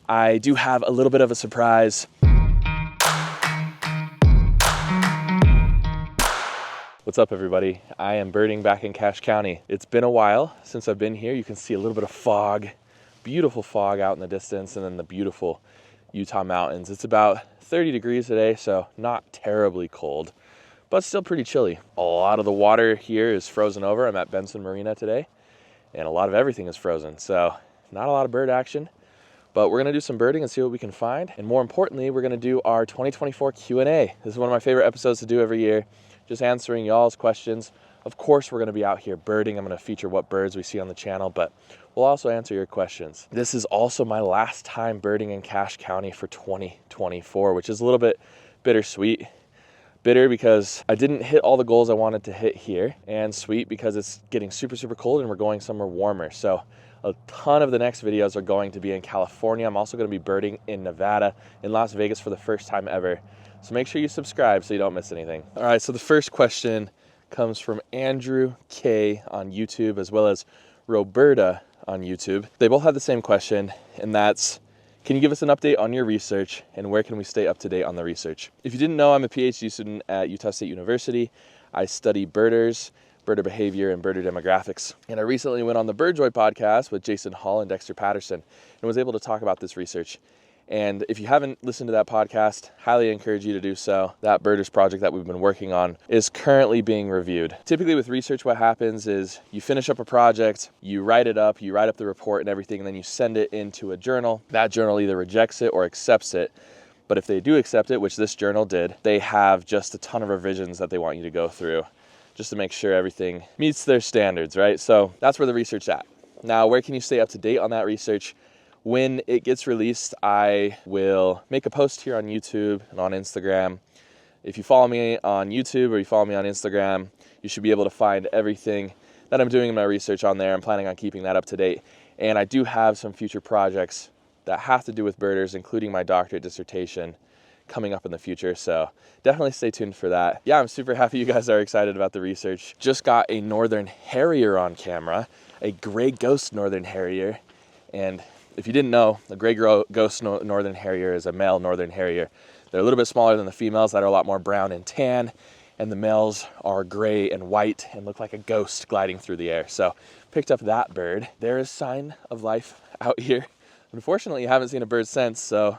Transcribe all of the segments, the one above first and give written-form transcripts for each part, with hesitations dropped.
I do have a little bit of a surprise. What's up, everybody? I am birding back in Cache County. It's been a while since I've been here. You can see a little bit of fog, beautiful fog out in the distance, and then the beautiful Utah mountains. It's about 30 degrees today, so not terribly cold, but still pretty chilly. A lot of the water here is frozen over. I'm at Benson Marina today, and a lot of everything is frozen, so not a lot of bird action. But we're gonna do some birding and see what we can find. And more importantly, we're gonna do our 2024 Q&A. This is one of my favorite episodes to do every year, just answering y'all's questions. Of course, we're gonna be out here birding. I'm gonna feature what birds we see on the channel, but we'll also answer your questions. This is also my last time birding in Cache County for 2024, which is a little bit bittersweet. Bitter because I didn't hit all the goals I wanted to hit here, and sweet because it's getting super, super cold and we're going somewhere warmer. So a ton of the next videos are going to be in California. I'm also gonna be birding in Nevada, in Las Vegas for the first time ever. So make sure you subscribe so you don't miss anything. All right, so the first question comes from Andrew K on YouTube, as well as Roberta on YouTube. They both have the same question, and that's, can you give us an update on your research and where can we stay up to date on the research? If you didn't know, I'm a PhD student at Utah State University. I study birders, birder behavior, and birder demographics. And I recently went on the Birdjoy podcast with Jason Hall and Dexter Patterson and was able to talk about this research. And if you haven't listened to that podcast, highly encourage you to do so. That birders project that we've been working on is currently being reviewed. Typically with research, what happens is you finish up a project, you write up the report and everything, and then you send it into a journal. That journal either rejects it or accepts it. But if they do accept it, which this journal did, they have just a ton of revisions that they want you to go through just to make sure everything meets their standards, right? So that's where the research's at. Now, where can you stay up to date on that research? When it gets released, I will make a post here on YouTube and on Instagram. If you follow me on YouTube or you follow me on Instagram, you should be able to find everything that I'm doing in my research on there. I'm planning on keeping that up to date. And I do have some future projects that have to do with birders, including my doctorate dissertation coming up in the future. So definitely stay tuned for that. Yeah, I'm super happy you guys are excited about the research. Just got a northern harrier on camera, a gray ghost northern harrier. And if you didn't know, the gray ghost northern harrier is a male northern harrier. They're a little bit smaller than the females that are a lot more brown and tan, and the males are gray and white and look like a ghost gliding through the air. So picked up that bird. There is sign of life out here. Unfortunately, you haven't seen a bird since, so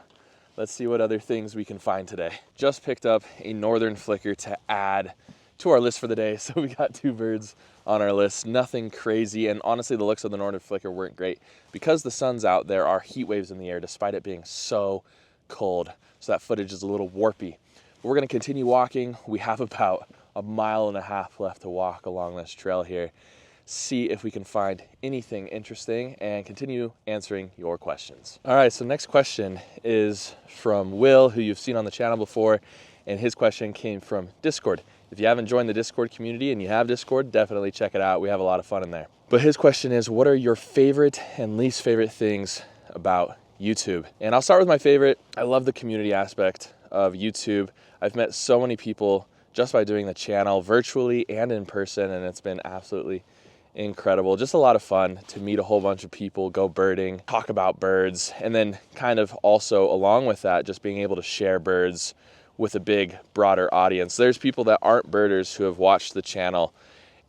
let's see what other things we can find today. Just picked up a northern flicker to add to our list for the day. So we got 2 birds on our list, nothing crazy. And honestly, the looks of the northern flicker weren't great. Because the sun's out, there are heat waves in the air despite it being so cold. So that footage is a little warpy. But we're gonna continue walking. We have about 1.5 miles left to walk along this trail here. See if we can find anything interesting and continue answering your questions. All right, so next question is from Will, who you've seen on the channel before. And his question came from Discord. If you haven't joined the Discord community and you have Discord, definitely check it out. We have a lot of fun in there. But his question is, what are your favorite and least favorite things about YouTube? And I'll start with my favorite. I love the community aspect of YouTube. I've met so many people just by doing the channel virtually and in person, and it's been absolutely incredible. Just a lot of fun to meet a whole bunch of people, go birding, talk about birds, and then kind of also along with that, just being able to share birds with a big, broader audience. There's people that aren't birders who have watched the channel,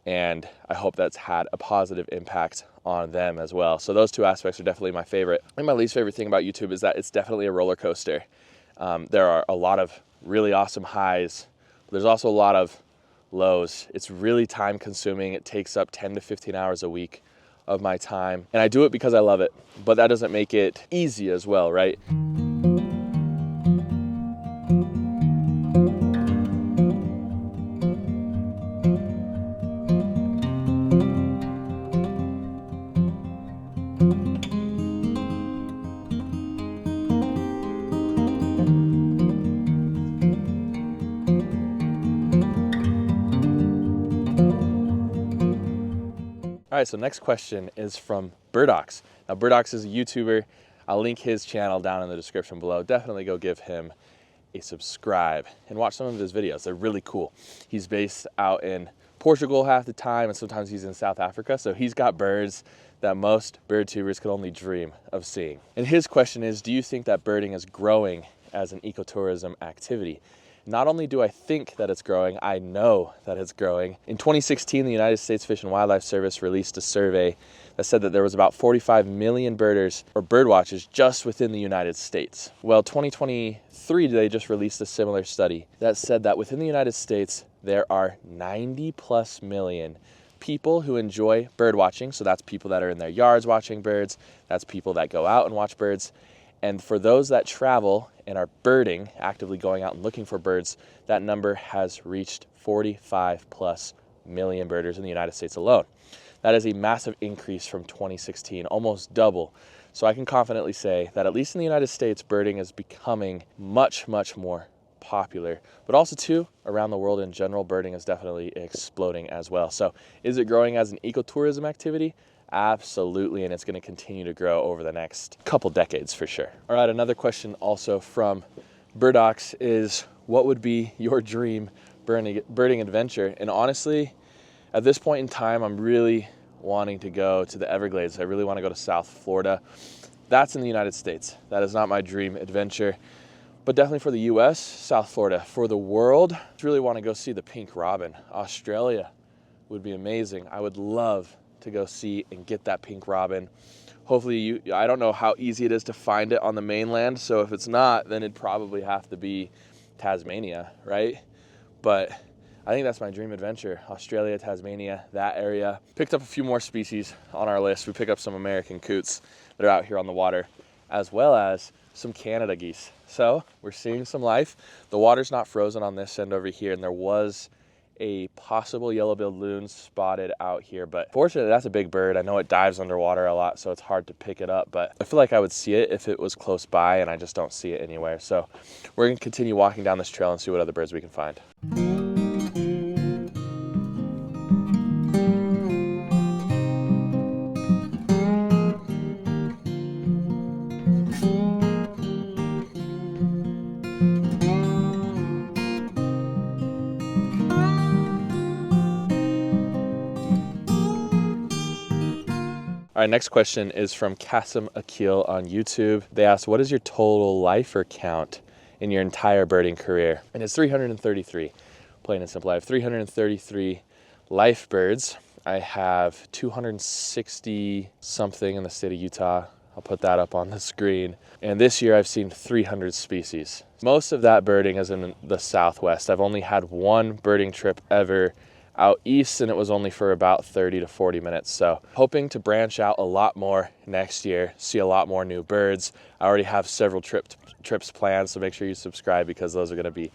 and I hope that's had a positive impact on them as well. So those 2 aspects are definitely my favorite. And my least favorite thing about YouTube is that it's definitely a roller coaster. There are a lot of really awesome highs, but there's also a lot of lows. It's really time consuming. It takes up 10 to 15 hours a week of my time, and I do it because I love it, but that doesn't make it easy as well, right? All right, so next question is from Burdox. Now, Burdox is a YouTuber. I'll link his channel down in the description below. Definitely go give him a subscribe and watch some of his videos. They're really cool. He's based out in Portugal half the time, and sometimes he's in South Africa. So he's got birds that most bird tubers could only dream of seeing. And his question is, do you think that birding is growing as an ecotourism activity? Not only do I think that it's growing, I know that it's growing. In 2016, the United States Fish and Wildlife Service released a survey that said that there was about 45 million birders or bird watchers just within the United States. Well, 2023, they just released a similar study that said that within the United States, there are 90 plus million people who enjoy bird watching. So that's people that are in their yards watching birds. That's people that go out and watch birds. And for those that travel and are birding, actively going out and looking for birds, that number has reached 45 plus million birders in the United States alone. That is a massive increase from 2016, almost double. So I can confidently say that at least in the United States, birding is becoming much, much more popular. But also too, around the world in general, birding is definitely exploding as well. So is it growing as an ecotourism activity? Absolutely, and it's going to continue to grow over the next couple decades for sure. All right, another question also from Birdox is, what would be your dream birding adventure? And honestly, at this point in time, I'm really wanting to go to the Everglades. I really want to go to South Florida. That's in the United States. That is not my dream adventure, but definitely for the US, South Florida. For the world, I really want to go see the pink robin. Australia would be amazing. I would love to go see and get that pink robin. Hopefully I don't know how easy it is to find it on the mainland. So if it's not, then it'd probably have to be Tasmania, right? But I think that's my dream adventure. Australia, Tasmania, that area. Picked up a few more species on our list. We picked up some American coots that are out here on the water, as well as some Canada geese. So we're seeing some life. The water's not frozen on this end over here, and there was a possible yellow-billed loon spotted out here, but fortunately that's a big bird. I know it dives underwater a lot, so it's hard to pick it up, but I feel like I would see it if it was close by, and I just don't see it anywhere. So we're gonna continue walking down this trail and see what other birds we can find. All right, next question is from Kasim Akil on YouTube. They asked, what is your total lifer count in your entire birding career? And it's 333, plain and simple. I have 333 life birds. I have 260 something in the state of Utah. I'll put that up on the screen. And this year I've seen 300 species. Most of that birding is in the Southwest. I've only had one birding trip ever out east, and it was only for about 30 to 40 minutes. So hoping to branch out a lot more next year, see a lot more new birds. I already have several trips planned, so make sure you subscribe because those are going to be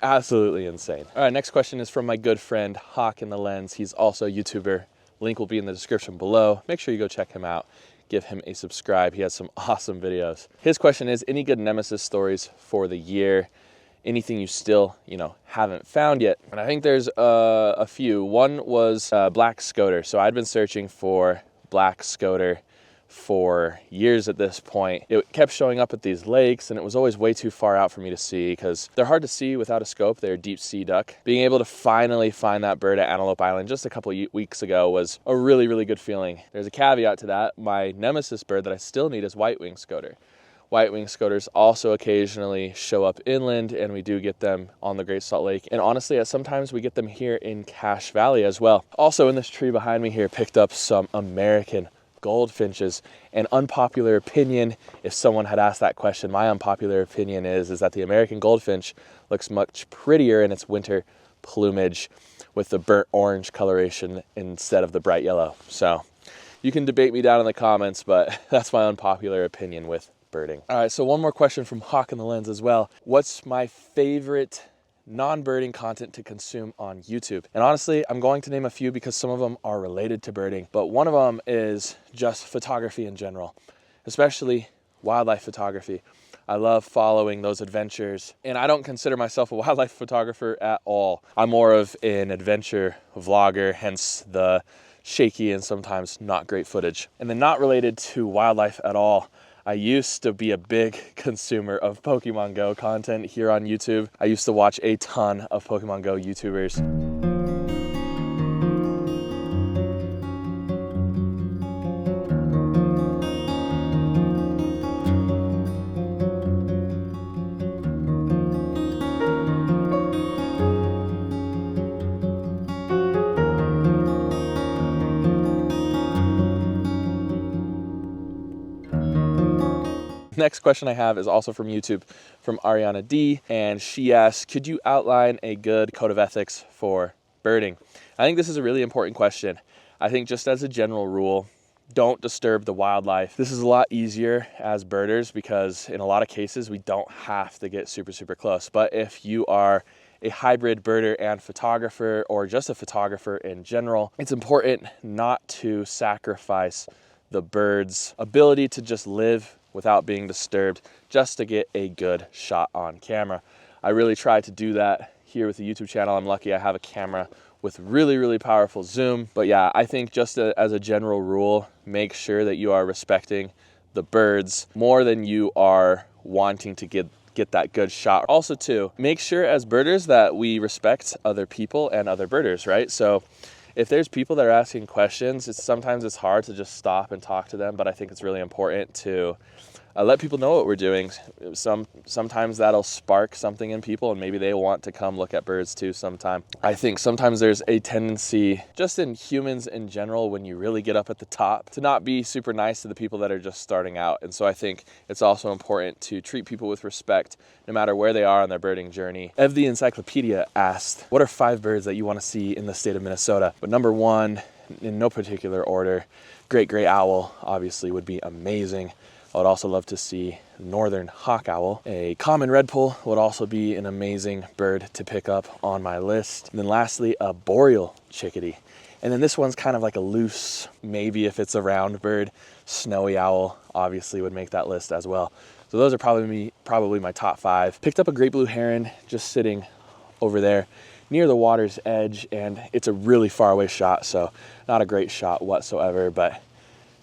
absolutely insane. All right, next question is from my good friend Hawk in the Lens. He's also a YouTuber. Link will be in the description below. Make sure you go check him out. Give him a subscribe. He has some awesome videos. His question is, any good nemesis stories for the year? Anything you still, haven't found yet? And I think there's a few. One was black scoter. So I'd been searching for black scoter for years at this point. It kept showing up at these lakes, and it was always way too far out for me to see because they're hard to see without a scope. They're deep sea duck. Being able to finally find that bird at Antelope Island just a couple of weeks ago was a really, really good feeling. There's a caveat to that. My nemesis bird that I still need is white-winged scoter. White-winged scoters also occasionally show up inland, and we do get them on the Great Salt Lake. And honestly, sometimes we get them here in Cache Valley as well. Also in this tree behind me here, picked up some American goldfinches. An unpopular opinion, if someone had asked that question, my unpopular opinion is that the American goldfinch looks much prettier in its winter plumage with the burnt orange coloration instead of the bright yellow. So you can debate me down in the comments, but that's my unpopular opinion with birding. All right, so one more question from Hawk in the Lens as well. What's my favorite non-birding content to consume on YouTube? And honestly, I'm going to name a few because some of them are related to birding, but one of them is just photography in general, especially wildlife photography. I love following those adventures, and I don't consider myself a wildlife photographer at all. I'm more of an adventure vlogger, hence the shaky and sometimes not great footage. And then not related to wildlife at all, I used to be a big consumer of Pokemon Go content here on YouTube. I used to watch a ton of Pokemon Go YouTubers. Next question I have is also from YouTube, from Ariana D, and she asks, could you outline a good code of ethics for birding? I think this is a really important question. I think just as a general rule, don't disturb the wildlife. This is a lot easier as birders because in a lot of cases we don't have to get super close. But if you are a hybrid birder and photographer, or just a photographer in general, it's important not to sacrifice the bird's ability to just live without being disturbed just to get a good shot on camera. I really try to do that here with the YouTube channel. I'm lucky I have a camera with really powerful zoom. But yeah, I think just as a general rule, make sure that you are respecting the birds more than you are wanting to get that good shot. Also too, make sure as birders that we respect other people and other birders, right? So if there's people that are asking questions, sometimes it's hard to just stop and talk to them, but I think it's really important to let people know what we're doing. Sometimes that'll spark something in people and maybe they want to come look at birds too sometime. I think sometimes there's a tendency just in humans in general, when you really get up at the top, to not be super nice to the people that are just starting out. And so I think it's also important to treat people with respect no matter where they are on their birding journey. Ev the Encyclopedia asked, what are 5 birds that you want to see in the state of Minnesota? But number 1, in no particular order, great gray owl obviously would be amazing. I would also love to see northern hawk owl. A common redpoll would also be an amazing bird to pick up on my list. And then lastly, a boreal chickadee. And then this one's kind of like a loose, maybe if it's a round bird, snowy owl obviously would make that list as well. So those are probably my top 5. Picked up a great blue heron just sitting over there near the water's edge, and it's a really far away shot, so not a great shot whatsoever, but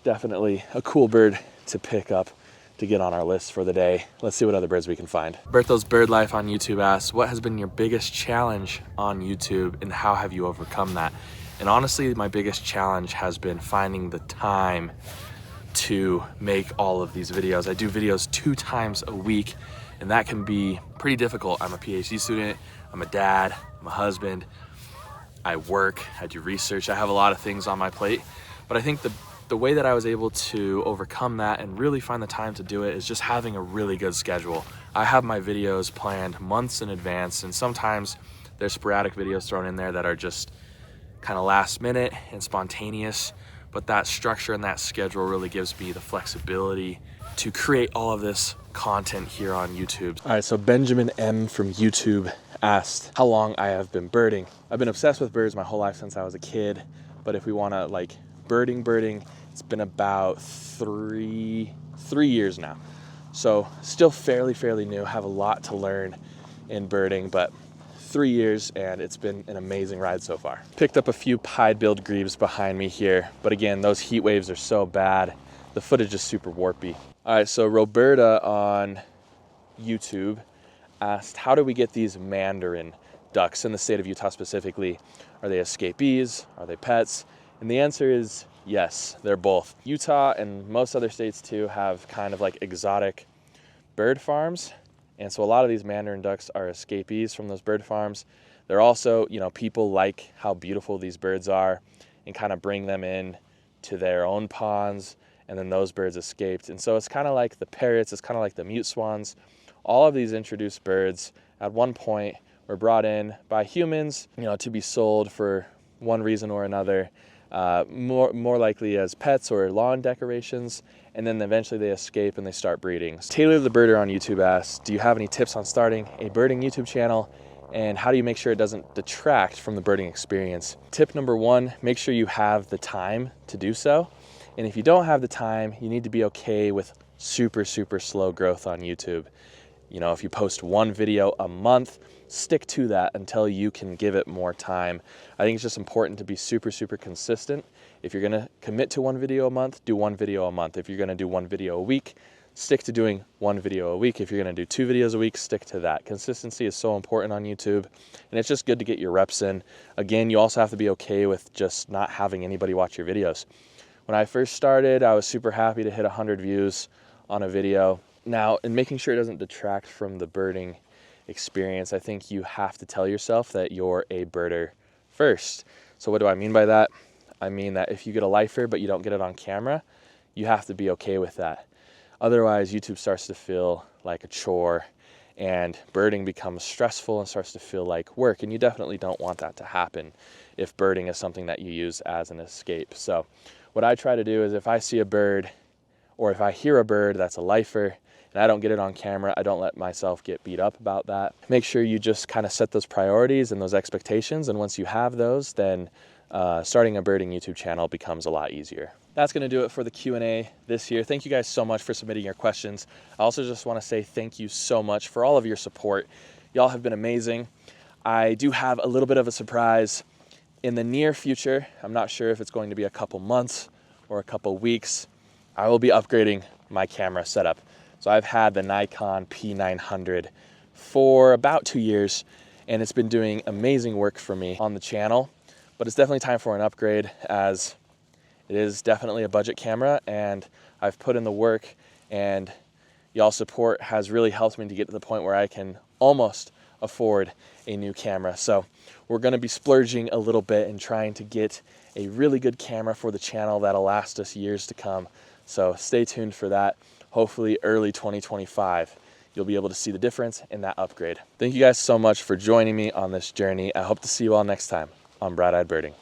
definitely a cool bird to pick up to get on our list for the day. Let's see what other birds we can find. Bertho's Bird Life on YouTube asks, what has been your biggest challenge on YouTube and how have you overcome that? And honestly, my biggest challenge has been finding the time to make all of these videos. I do videos 2 times a week, and that can be pretty difficult. I'm a PhD student, I'm a dad, I'm a husband, I work, I do research, I have a lot of things on my plate. But I think the way that I was able to overcome that and really find the time to do it is just having a really good schedule. I have my videos planned months in advance, and sometimes there's sporadic videos thrown in there that are just kind of last minute and spontaneous, but that structure and that schedule really gives me the flexibility to create all of this content here on YouTube. All right, so Benjamin M from YouTube asked how long I have been birding. I've been obsessed with birds my whole life since I was a kid, but if we want to like birding, it's been about 3 years now. So still fairly new, have a lot to learn in birding, but 3 years and it's been an amazing ride so far. Picked up a few pied-billed grebes behind me here, but again, those heat waves are so bad. The footage is super warpy. All right, so Roberta on YouTube asked, how do we get these mandarin ducks in the state of Utah specifically? Are they escapees? Are they pets? And the answer is yes, they're both. Utah and most other states too have kind of like exotic bird farms. And so a lot of these mandarin ducks are escapees from those bird farms. They're also, people like how beautiful these birds are and kind of bring them in to their own ponds, and then those birds escaped. And so it's kind of like the parrots, it's kind of like the mute swans. All of these introduced birds at one point were brought in by humans, to be sold for one reason or another. More likely as pets or lawn decorations, and then eventually they escape and they start breeding. Taylor the Birder on YouTube asks, do you have any tips on starting a birding YouTube channel, and how do you make sure it doesn't detract from the birding experience? Tip number 1, make sure you have the time to do so. And if you don't have the time, you need to be okay with super slow growth on YouTube. If you post 1 video a month, stick to that until you can give it more time. I think it's just important to be super consistent. If you're gonna commit to 1 video a month, do 1 video a month. If you're gonna do 1 video a week, stick to doing 1 video a week. If you're gonna do 2 videos a week, stick to that. Consistency is so important on YouTube, and it's just good to get your reps in. Again, you also have to be okay with just not having anybody watch your videos. When I first started, I was super happy to hit 100 views on a video. Now, in making sure it doesn't detract from the birding experience, I think you have to tell yourself that you're a birder first. So what do I mean by that? I mean that if you get a lifer but you don't get it on camera, you have to be okay with that. Otherwise, YouTube starts to feel like a chore and birding becomes stressful and starts to feel like work. And you definitely don't want that to happen if birding is something that you use as an escape. So what I try to do is if I see a bird or if I hear a bird that's a lifer and I don't get it on camera, I don't let myself get beat up about that. Make sure you just kind of set those priorities and those expectations. And once you have those, then starting a birding YouTube channel becomes a lot easier. That's going to do it for the Q&A this year. Thank you guys so much for submitting your questions. I also just want to say thank you so much for all of your support. Y'all have been amazing. I do have a little bit of a surprise in the near future. I'm not sure if it's going to be a couple months or a couple weeks. I will be upgrading my camera setup. So I've had the Nikon P900 for about 2 years, and it's been doing amazing work for me on the channel. But it's definitely time for an upgrade, as it is definitely a budget camera, and I've put in the work, and y'all's support has really helped me to get to the point where I can almost afford a new camera. So we're going to be splurging a little bit and trying to get a really good camera for the channel that'll last us years to come. So stay tuned for that. Hopefully early 2025, you'll be able to see the difference in that upgrade. Thank you guys so much for joining me on this journey. I hope to see you all next time on Bright Eyed Birding.